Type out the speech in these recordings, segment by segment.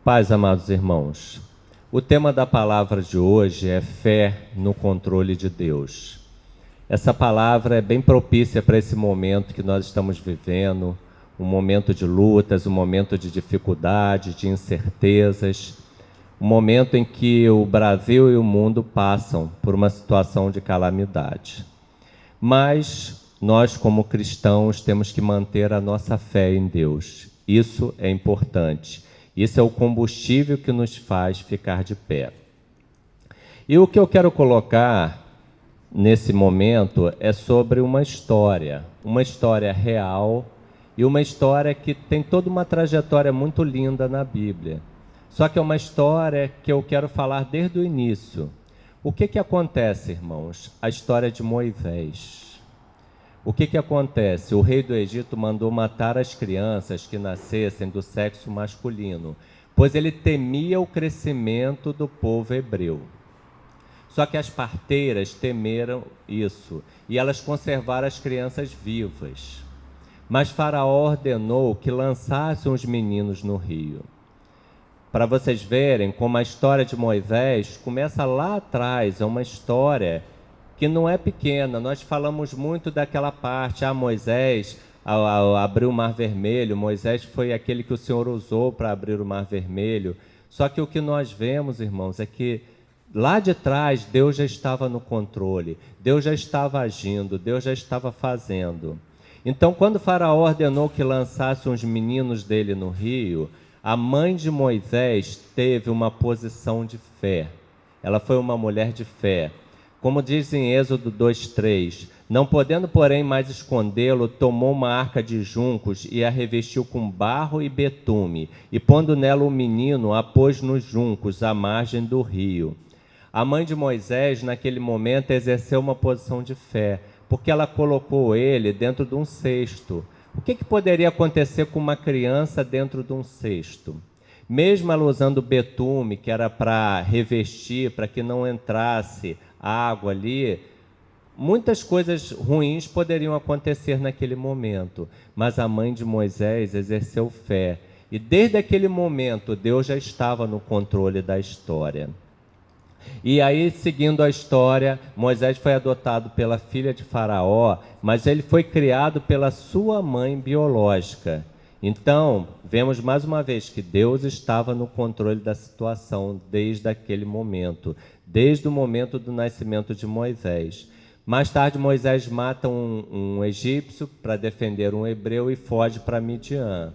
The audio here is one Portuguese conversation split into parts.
Paz, amados irmãos. O tema da palavra de hoje é fé no controle de Deus. Essa palavra é bem propícia para esse momento que nós estamos vivendo, um momento de lutas, um momento de dificuldade, de incertezas, um momento em que o Brasil e o mundo passam por uma situação de calamidade. Mas nós, como cristãos, temos que manter a nossa fé em Deus. Isso é importante. Isso é o combustível que nos faz ficar de pé. E o que eu quero colocar nesse momento é sobre uma história real e uma história que tem toda uma trajetória muito linda na Bíblia. Só que é uma história que eu quero falar desde o início. O que acontece, irmãos? A história de Moisés. O que acontece? O rei do Egito mandou matar as crianças que nascessem do sexo masculino, pois ele temia o crescimento do povo hebreu. Só que as parteiras temeram isso, e elas conservaram as crianças vivas. Mas Faraó ordenou que lançassem os meninos no rio. Para vocês verem como a história de Moisés começa lá atrás, é uma história que não é pequena. Nós falamos muito daquela parte, Moisés ao abrir o Mar Vermelho, Moisés foi aquele que o Senhor usou para abrir o Mar Vermelho. Só que o que nós vemos, irmãos, é que lá de trás Deus já estava no controle, Deus já estava agindo, Deus já estava fazendo. Então, quando Faraó ordenou que lançassem os meninos dele no rio, a mãe de Moisés teve uma posição de fé. Ela foi uma mulher de fé. Como diz em Êxodo 2:3, não podendo, porém, mais escondê-lo, tomou uma arca de juncos e a revestiu com barro e betume, e pondo nela o menino, a pôs nos juncos, à margem do rio. A mãe de Moisés, naquele momento, exerceu uma posição de fé, porque ela colocou ele dentro de um cesto. O que poderia acontecer com uma criança dentro de um cesto? Mesmo ela usando betume, que era para revestir, para que não entrasse água ali, muitas coisas ruins poderiam acontecer naquele momento. Mas a mãe de Moisés exerceu fé. E desde aquele momento, Deus já estava no controle da história. E aí, seguindo a história, Moisés foi adotado pela filha de Faraó, mas ele foi criado pela sua mãe biológica. Então, vemos mais uma vez que Deus estava no controle da situação desde aquele momento, desde o momento do nascimento de Moisés. Mais tarde, Moisés mata um egípcio para defender um hebreu e foge para Midian.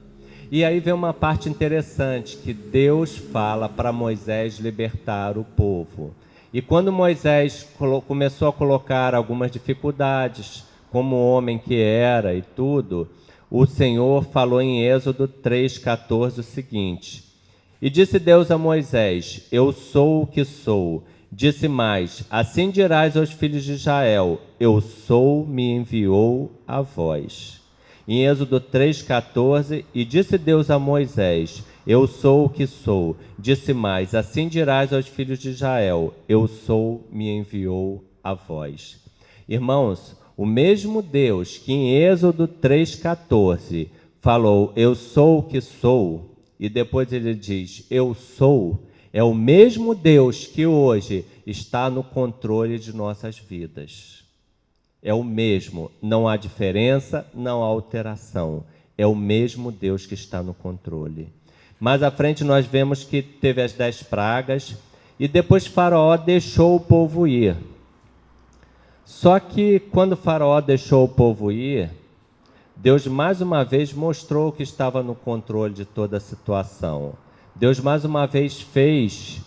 E aí vem uma parte interessante, que Deus fala para Moisés libertar o povo. E quando Moisés começou a colocar algumas dificuldades, como homem que era e tudo, o Senhor falou em Êxodo 3:14 o seguinte: E disse Deus a Moisés, eu sou o que sou. Disse mais, assim dirás aos filhos de Israel, eu sou, me enviou a vós. Em Êxodo 3:14, e disse Deus a Moisés, eu sou o que sou. Disse mais, assim dirás aos filhos de Israel, eu sou, me enviou a vós. Irmãos, o mesmo Deus que em Êxodo 3:14 falou, eu sou o que sou, e depois ele diz, eu sou, é o mesmo Deus que hoje está no controle de nossas vidas. É o mesmo, não há diferença, não há alteração. É o mesmo Deus que está no controle. Mais à frente nós vemos que teve as 10 pragas e depois Faraó deixou o povo ir. Só que quando Faraó deixou o povo ir, Deus mais uma vez mostrou que estava no controle de toda a situação. Deus mais uma vez fez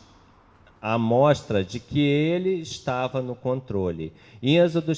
a mostra de que ele estava no controle. Em Êxodo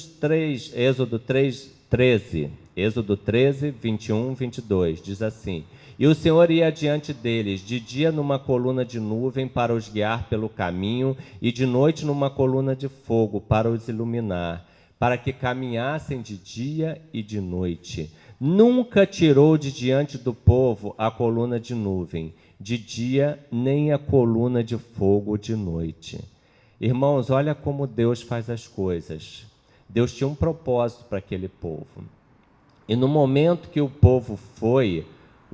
13, 21, 22, diz assim, e o Senhor ia adiante deles, de dia numa coluna de nuvem para os guiar pelo caminho, e de noite numa coluna de fogo para os iluminar, para que caminhassem de dia e de noite. Nunca tirou de diante do povo a coluna de nuvem, de dia, nem a coluna de fogo de noite. Irmãos, olha como Deus faz as coisas. Deus tinha um propósito para aquele povo. E no momento que o povo foi,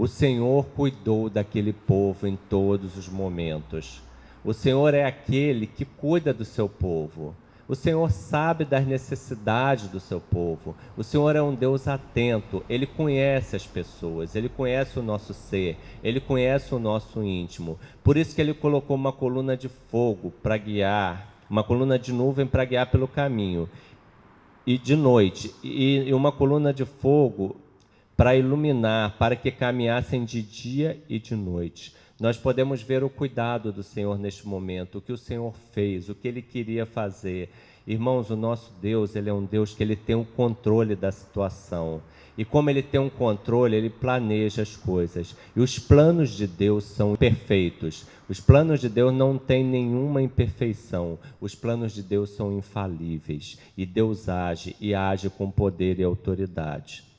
O Senhor cuidou daquele povo em todos os momentos. O Senhor é aquele que cuida do seu povo. O Senhor sabe das necessidades do seu povo. O Senhor é um Deus atento. Ele conhece as pessoas, Ele conhece o nosso ser, Ele conhece o nosso íntimo. Por isso que Ele colocou uma coluna de fogo para guiar, uma coluna de nuvem para guiar pelo caminho, e de noite, e uma coluna de fogo para iluminar, para que caminhassem de dia e de noite. Nós podemos ver o cuidado do Senhor neste momento, o que o Senhor fez, o que Ele queria fazer. Irmãos, o nosso Deus, Ele é um Deus que Ele tem o controle da situação. E como Ele tem um controle, Ele planeja as coisas. E os planos de Deus são perfeitos. Os planos de Deus não têm nenhuma imperfeição. Os planos de Deus são infalíveis. E Deus age, e age com poder e autoridade.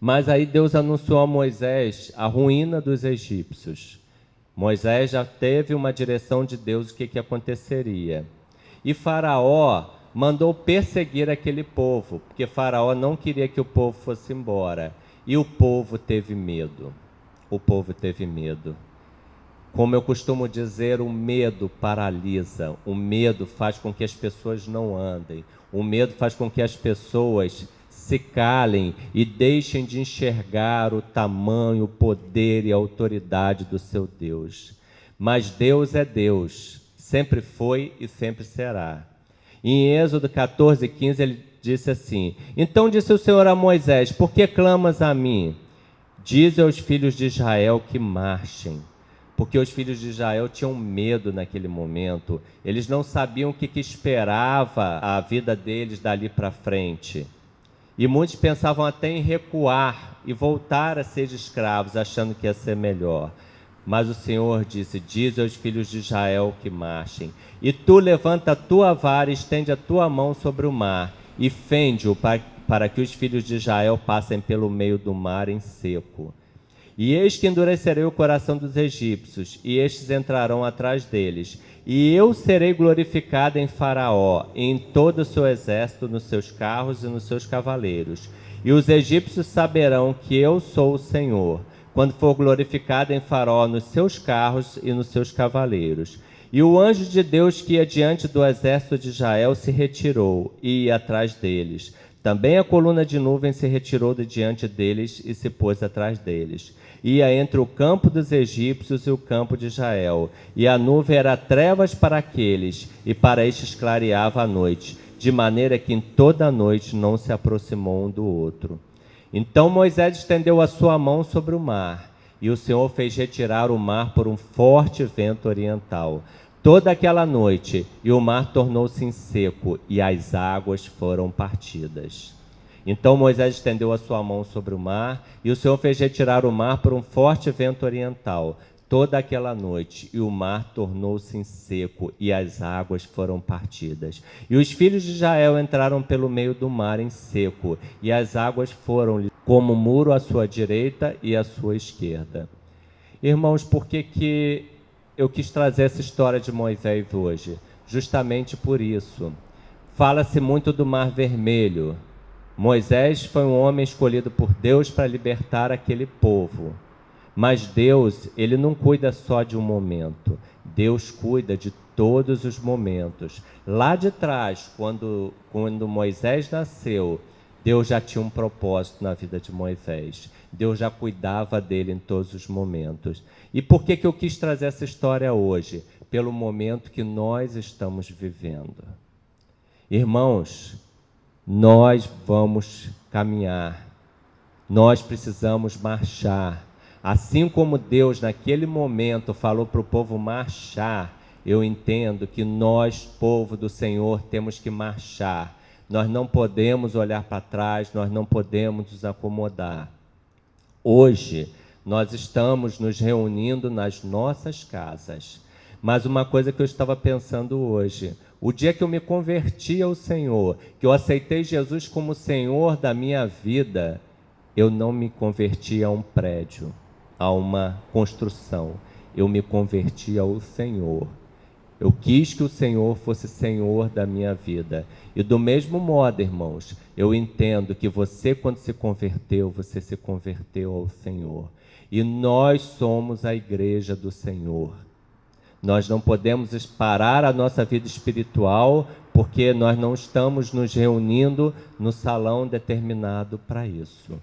Mas aí Deus anunciou a Moisés a ruína dos egípcios. Moisés já teve uma direção de Deus o que aconteceria. E Faraó mandou perseguir aquele povo, porque Faraó não queria que o povo fosse embora. E o povo teve medo. O povo teve medo. Como eu costumo dizer, o medo paralisa. O medo faz com que as pessoas não andem. O medo faz com que as pessoas se calem e deixem de enxergar o tamanho, o poder e a autoridade do seu Deus. Mas Deus é Deus, sempre foi e sempre será. Em Êxodo 14:15 ele disse assim: Então disse o Senhor a Moisés: Por que clamas a mim? Dize aos filhos de Israel que marchem. Porque os filhos de Israel tinham medo naquele momento. Eles não sabiam o que esperava a vida deles dali para frente. E muitos pensavam até em recuar e voltar a ser escravos, achando que ia ser melhor. Mas o Senhor disse: Diz aos filhos de Israel que marchem. E tu levanta a tua vara e estende a tua mão sobre o mar, e fende-o para que os filhos de Israel passem pelo meio do mar em seco. E eis que endurecerei o coração dos egípcios, e estes entrarão atrás deles. E eu serei glorificado em Faraó, e em todo o seu exército, nos seus carros e nos seus cavaleiros. E os egípcios saberão que eu sou o Senhor, quando for glorificado em Faraó nos seus carros e nos seus cavaleiros. E o anjo de Deus que ia diante do exército de Israel se retirou, e ia atrás deles. Também a coluna de nuvem se retirou de diante deles e se pôs atrás deles. Ia entre o campo dos egípcios e o campo de Israel, e a nuvem era trevas para aqueles, e para estes clareava a noite, de maneira que em toda a noite não se aproximou um do outro. Então Moisés estendeu a sua mão sobre o mar, e o Senhor fez retirar o mar por um forte vento oriental. Toda aquela noite, e o mar tornou-se em seco, e as águas foram partidas. Então Moisés estendeu a sua mão sobre o mar, e o Senhor fez retirar o mar por um forte vento oriental. Toda aquela noite, e o mar tornou-se em seco, e as águas foram partidas. E os filhos de Israel entraram pelo meio do mar em seco, e as águas foram como muro à sua direita e à sua esquerda. Irmãos, por que eu quis trazer essa história de Moisés hoje? Justamente por isso. Fala-se muito do Mar Vermelho. Moisés foi um homem escolhido por Deus para libertar aquele povo. Mas Deus, Ele não cuida só de um momento. Deus cuida de todos os momentos. Lá de trás, quando Moisés nasceu, Deus já tinha um propósito na vida de Moisés. Deus já cuidava dele em todos os momentos. E por que eu quis trazer essa história hoje? Pelo momento que nós estamos vivendo. Irmãos, nós vamos caminhar. Nós precisamos marchar. Assim como Deus, naquele momento, falou para o povo marchar, eu entendo que nós, povo do Senhor, temos que marchar. Nós não podemos olhar para trás, nós não podemos nos acomodar. Hoje, nós estamos nos reunindo nas nossas casas. Mas uma coisa que eu estava pensando hoje, o dia que eu me converti ao Senhor, que eu aceitei Jesus como Senhor da minha vida, eu não me converti a um prédio, a uma construção. Eu me converti ao Senhor. Eu quis que o Senhor fosse Senhor da minha vida. E do mesmo modo, irmãos, eu entendo que você, quando se converteu, você se converteu ao Senhor. e nós somos a igreja do Senhor. Nós não podemos parar a nossa vida espiritual porque nós não estamos nos reunindo no salão determinado para isso.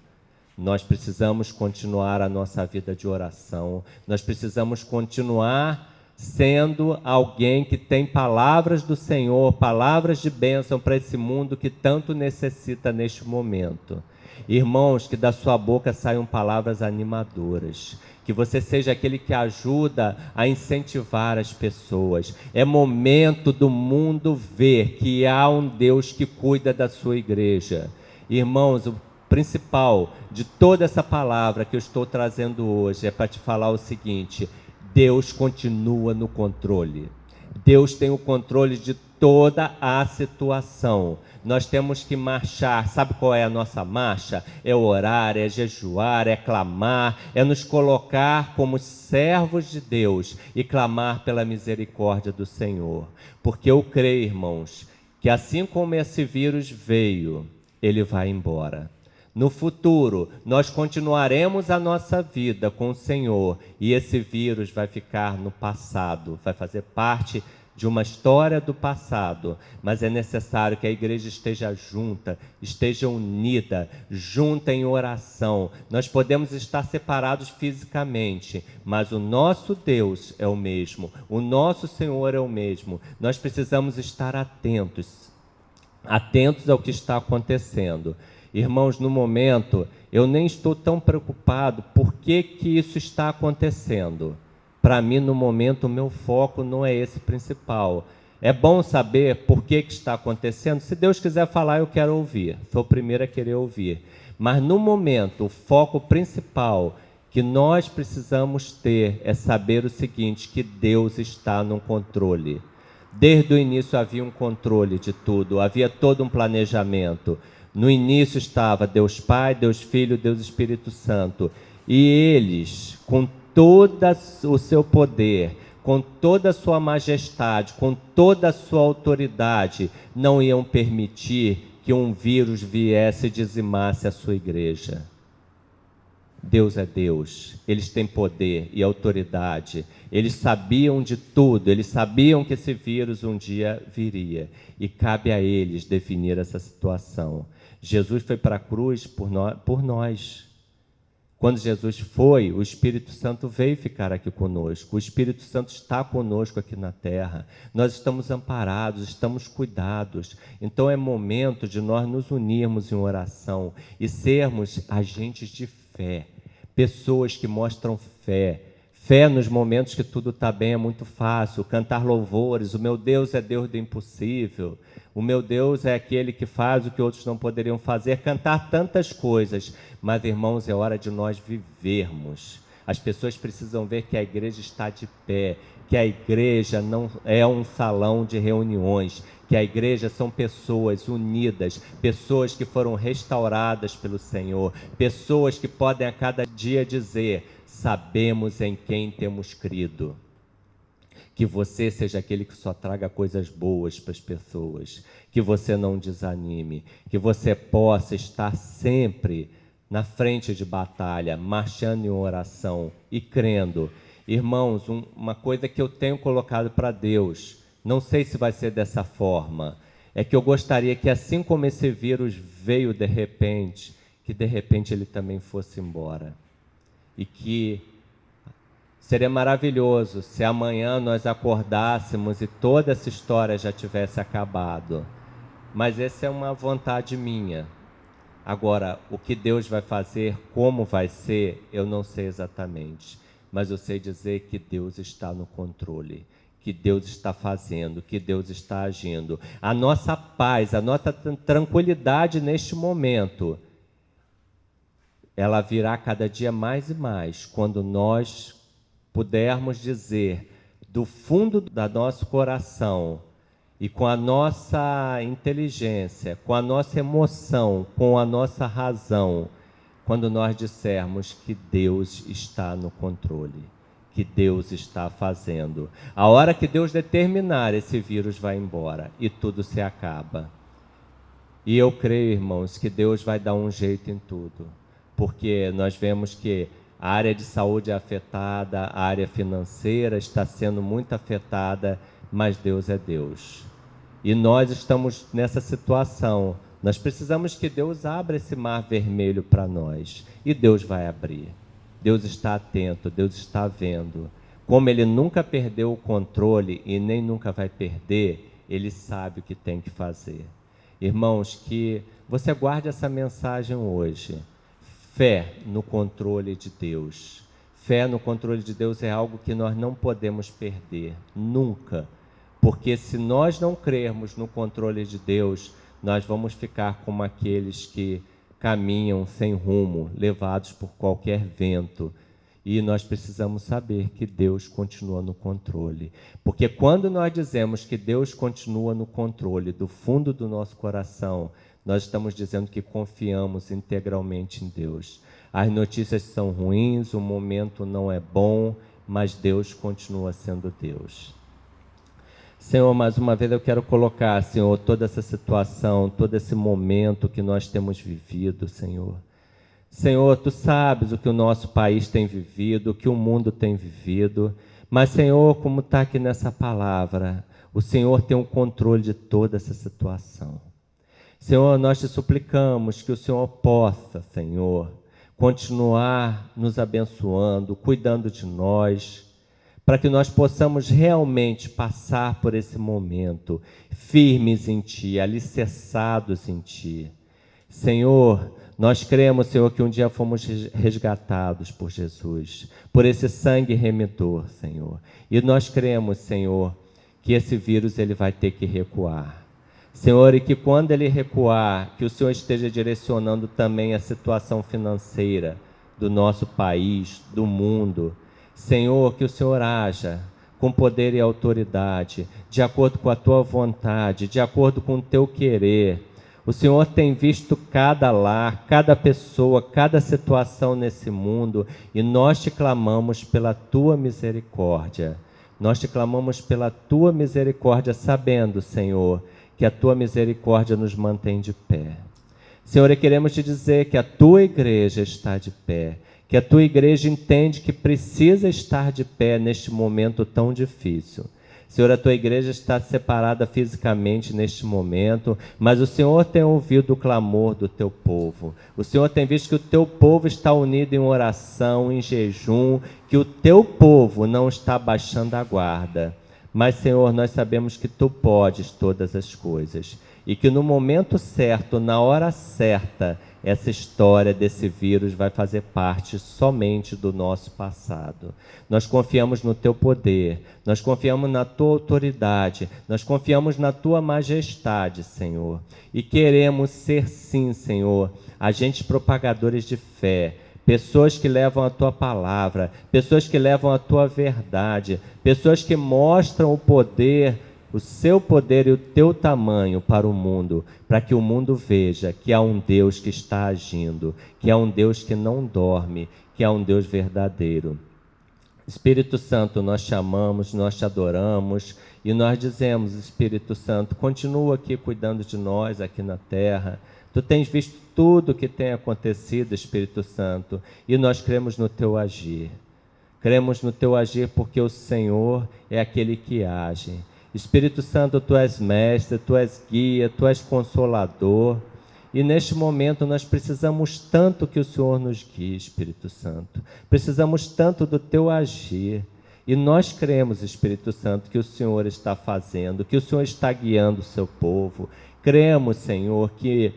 Nós precisamos continuar a nossa vida de oração, nós precisamos continuar sendo alguém que tem palavras do Senhor, palavras de bênção para esse mundo que tanto necessita neste momento. Irmãos, que da sua boca saiam palavras animadoras, que você seja aquele que ajuda a incentivar as pessoas. É momento do mundo ver que há um Deus que cuida da sua igreja. Irmãos, o principal de toda essa palavra que eu estou trazendo hoje é para te falar o seguinte: Deus continua no controle. Deus tem o controle de toda a situação. Nós temos que marchar. Sabe qual é a nossa marcha? É orar, é jejuar, é clamar, é nos colocar como servos de Deus e clamar pela misericórdia do Senhor. Porque eu creio, irmãos, que assim como esse vírus veio, ele vai embora. No futuro, nós continuaremos a nossa vida com o Senhor e esse vírus vai ficar no passado, vai fazer parte de uma história do passado, mas é necessário que a igreja esteja junta, esteja unida, junta em oração. Nós podemos estar separados fisicamente, mas o nosso Deus é o mesmo, o nosso Senhor é o mesmo. Nós precisamos estar atentos ao que está acontecendo. Irmãos, no momento, eu nem estou tão preocupado por que isso está acontecendo. Para mim, no momento, o meu foco não é esse principal. É bom saber por que está acontecendo. Se Deus quiser falar, eu quero ouvir. Sou o primeiro a querer ouvir. Mas, no momento, o foco principal que nós precisamos ter é saber o seguinte, que Deus está no controle. Desde o início havia um controle de tudo, havia todo um planejamento. No início estava Deus Pai, Deus Filho, Deus Espírito Santo. E eles, com todo o seu poder, com toda a sua majestade, com toda a sua autoridade, não iam permitir que um vírus viesse e dizimasse a sua igreja. Deus é Deus, eles têm poder e autoridade, eles sabiam de tudo, eles sabiam que esse vírus um dia viria, e cabe a eles definir essa situação. Jesus foi para a cruz por nós. Quando Jesus foi, o Espírito Santo veio ficar aqui conosco. O Espírito Santo está conosco aqui na terra. Nós estamos amparados, estamos cuidados. Então é momento de nós nos unirmos em oração e sermos agentes de fé. Pessoas que mostram fé. Fé nos momentos que tudo está bem é muito fácil. Cantar louvores. O meu Deus é Deus do impossível. O meu Deus é aquele que faz o que outros não poderiam fazer. Cantar tantas coisas. Mas, irmãos, é hora de nós vivermos. As pessoas precisam ver que a igreja está de pé, que a igreja não é um salão de reuniões, que a igreja são pessoas unidas, pessoas que foram restauradas pelo Senhor, pessoas que podem a cada dia dizer: sabemos em quem temos crido. Que você seja aquele que só traga coisas boas para as pessoas, que você não desanime, que você possa estar sempre na frente de batalha, marchando em oração e crendo. Irmãos, uma coisa que eu tenho colocado para Deus, não sei se vai ser dessa forma, é que eu gostaria que assim como esse vírus veio de repente, que de repente ele também fosse embora. E que seria maravilhoso se amanhã nós acordássemos e toda essa história já tivesse acabado. Mas essa é uma vontade minha. Agora, o que Deus vai fazer, como vai ser, eu não sei exatamente. Mas eu sei dizer que Deus está no controle, que Deus está fazendo, que Deus está agindo. A nossa paz, a nossa tranquilidade neste momento, ela virá cada dia mais e mais quando nós pudermos dizer do fundo do nosso coração e com a nossa inteligência, com a nossa emoção, com a nossa razão, quando nós dissermos que Deus está no controle, que Deus está fazendo. A hora que Deus determinar, esse vírus vai embora e tudo se acaba. E eu creio, irmãos, que Deus vai dar um jeito em tudo, porque nós vemos que A área de saúde é afetada, a área financeira está sendo muito afetada, mas Deus é Deus. E nós estamos nessa situação. Nós precisamos que Deus abra esse mar vermelho para nós. E Deus vai abrir. Deus está atento, Deus está vendo. Como Ele nunca perdeu o controle e nem nunca vai perder, Ele sabe o que tem que fazer. Irmãos, que você guarde essa mensagem hoje. Fé no controle de Deus. Fé no controle de Deus é algo que nós não podemos perder, nunca. Porque se nós não crermos no controle de Deus, nós vamos ficar como aqueles que caminham sem rumo, levados por qualquer vento. E nós precisamos saber que Deus continua no controle. Porque quando nós dizemos que Deus continua no controle do fundo do nosso coração, nós estamos dizendo que confiamos integralmente em Deus. As notícias são ruins, o momento não é bom, mas Deus continua sendo Deus. Senhor, mais uma vez eu quero colocar, Senhor, toda essa situação, todo esse momento que nós temos vivido, Senhor. Senhor, Tu sabes o que o nosso país tem vivido, o que o mundo tem vivido, mas, Senhor, como está aqui nessa palavra, o Senhor tem o controle de toda essa situação. Senhor, nós Te suplicamos que o Senhor possa, Senhor, continuar nos abençoando, cuidando de nós, para que nós possamos realmente passar por esse momento firmes em Ti, alicerçados em Ti. Senhor, nós cremos, Senhor, que um dia fomos resgatados por Jesus, por esse sangue remidor, Senhor. E nós cremos, Senhor, que esse vírus ele vai ter que recuar. Senhor, e que quando ele recuar, que o Senhor esteja direcionando também a situação financeira do nosso país, do mundo. Senhor, que o Senhor haja com poder e autoridade, de acordo com a Tua vontade, de acordo com o Teu querer. O Senhor tem visto cada lar, cada pessoa, cada situação nesse mundo, e nós Te clamamos pela Tua misericórdia. Nós Te clamamos pela Tua misericórdia, sabendo, Senhor, que a Tua misericórdia nos mantém de pé. Senhor, e queremos Te dizer que a Tua igreja está de pé, que a Tua igreja entende que precisa estar de pé neste momento tão difícil. Senhor, a Tua igreja está separada fisicamente neste momento, mas o Senhor tem ouvido o clamor do Teu povo. O Senhor tem visto que o Teu povo está unido em oração, em jejum, que o Teu povo não está baixando a guarda. Mas, Senhor, nós sabemos que Tu podes todas as coisas e que no momento certo, na hora certa, essa história desse vírus vai fazer parte somente do nosso passado. Nós confiamos no Teu poder, nós confiamos na Tua autoridade, nós confiamos na Tua majestade, Senhor. E queremos ser, sim, Senhor, agentes propagadores de fé, pessoas que levam a Tua palavra, pessoas que levam a Tua verdade, pessoas que mostram o poder, o Seu poder e o Teu tamanho para o mundo, para que o mundo veja que há um Deus que está agindo, que há um Deus que não dorme, que há um Deus verdadeiro. Espírito Santo, nós Te amamos, nós Te adoramos e nós dizemos, Espírito Santo, continua aqui cuidando de nós aqui na terra. Tu tens visto tudo o que tem acontecido, Espírito Santo, e nós cremos no Teu agir. Cremos no Teu agir porque o Senhor é aquele que age. Espírito Santo, Tu és mestre, Tu és guia, Tu és consolador. E neste momento nós precisamos tanto que o Senhor nos guie, Espírito Santo. Precisamos tanto do Teu agir. E nós cremos, Espírito Santo, que o Senhor está fazendo, que o Senhor está guiando o Seu povo. Cremos, Senhor, que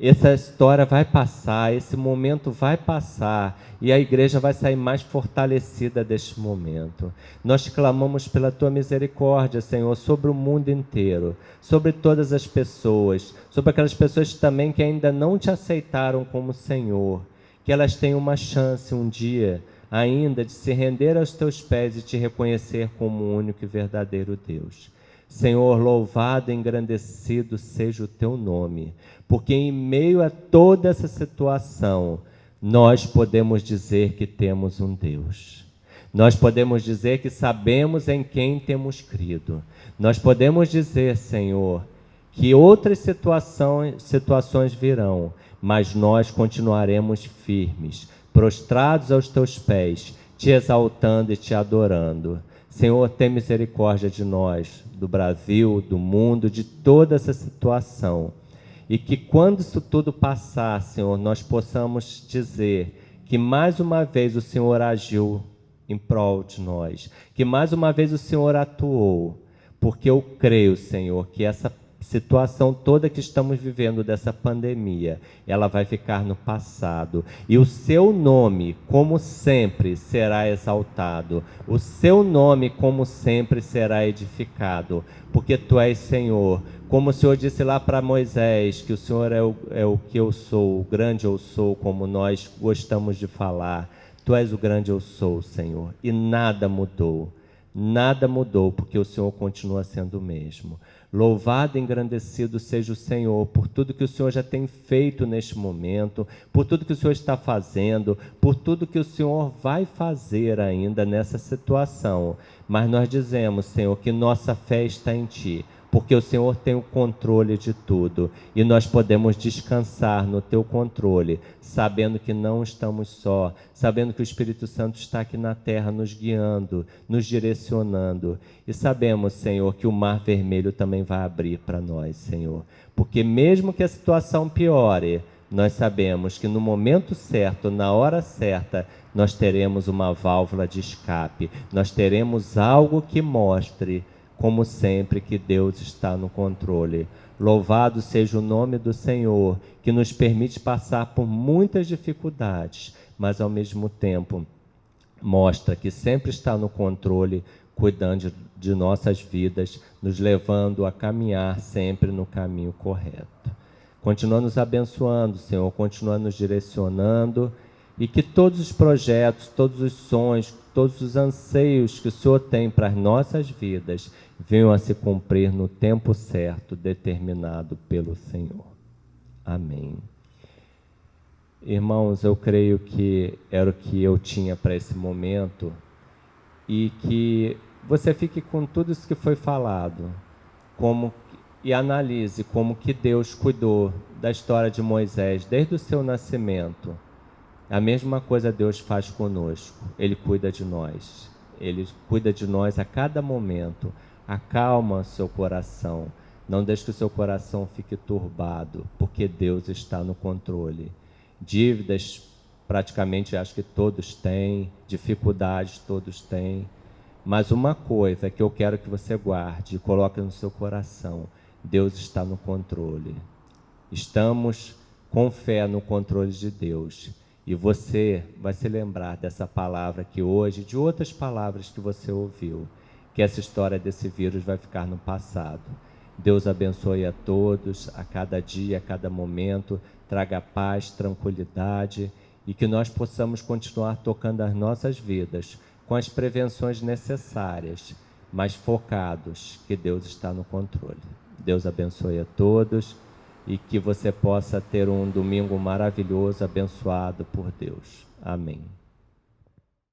essa história vai passar, esse momento vai passar e a igreja vai sair mais fortalecida deste momento. Nós Te clamamos pela Tua misericórdia, Senhor, sobre o mundo inteiro, sobre todas as pessoas, sobre aquelas pessoas também que ainda não Te aceitaram como Senhor, que elas tenham uma chance um dia ainda de se render aos Teus pés e Te reconhecer como o único e verdadeiro Deus. Senhor, louvado e engrandecido seja o Teu nome, porque em meio a toda essa situação, nós podemos dizer que temos um Deus. Nós podemos dizer que sabemos em quem temos crido. Nós podemos dizer, Senhor, que outras situações virão, mas nós continuaremos firmes, prostrados aos teus pés, te exaltando e te adorando. Senhor, tem misericórdia de nós, do Brasil, do mundo, de toda essa situação. E que quando isso tudo passar, Senhor, nós possamos dizer que mais uma vez o Senhor agiu em prol de nós, que mais uma vez o Senhor atuou, porque eu creio, Senhor, que essa situação toda que estamos vivendo dessa pandemia, ela vai ficar no passado. E o seu nome, como sempre, será exaltado. O seu nome, como sempre, será edificado. Porque tu és Senhor. Como o Senhor disse lá para Moisés, que o Senhor é o que eu sou, o grande eu sou, como nós gostamos de falar. Tu és o grande eu sou, Senhor. E nada mudou. Nada mudou, porque o Senhor continua sendo o mesmo. Louvado e engrandecido seja o Senhor por tudo que o Senhor já tem feito neste momento, por tudo que o Senhor está fazendo, por tudo que o Senhor vai fazer ainda nessa situação. Mas nós dizemos, Senhor, que nossa fé está em Ti, porque o Senhor tem o controle de tudo e nós podemos descansar no Teu controle, sabendo que não estamos só, sabendo que o Espírito Santo está aqui na terra nos guiando, nos direcionando. E sabemos, Senhor, que o Mar Vermelho também vai abrir para nós, Senhor, porque mesmo que a situação piore, nós sabemos que no momento certo, na hora certa, nós teremos uma válvula de escape, nós teremos algo que mostre, como sempre, que Deus está no controle. Louvado seja o nome do Senhor, que nos permite passar por muitas dificuldades, mas ao mesmo tempo mostra que sempre está no controle, cuidando de nossas vidas, nos levando a caminhar sempre no caminho correto. Continua nos abençoando, Senhor, continua nos direcionando, e que todos os projetos, todos os sonhos, todos os anseios que o Senhor tem para as nossas vidas venham a se cumprir no tempo certo, determinado pelo Senhor. Amém. Irmãos, eu creio que era o que eu tinha para esse momento e que você fique com tudo isso que foi falado e analise como que Deus cuidou da história de Moisés desde o seu nascimento. A mesma coisa Deus faz conosco. Ele cuida de nós. Ele cuida de nós a cada momento. Acalma seu coração. Não deixe que o seu coração fique turbado, porque Deus está no controle. Dívidas, praticamente, acho que todos têm. Dificuldades, todos têm. Mas uma coisa que eu quero que você guarde e coloque no seu coração: Deus está no controle. Estamos com fé no controle de Deus. E você vai se lembrar dessa palavra aqui hoje, de outras palavras que você ouviu, que essa história desse vírus vai ficar no passado. Deus abençoe a todos, a cada dia, a cada momento, traga paz, tranquilidade e que nós possamos continuar tocando as nossas vidas com as prevenções necessárias, mas focados que Deus está no controle. Deus abençoe a todos. E que você possa ter um domingo maravilhoso, abençoado por Deus. Amém.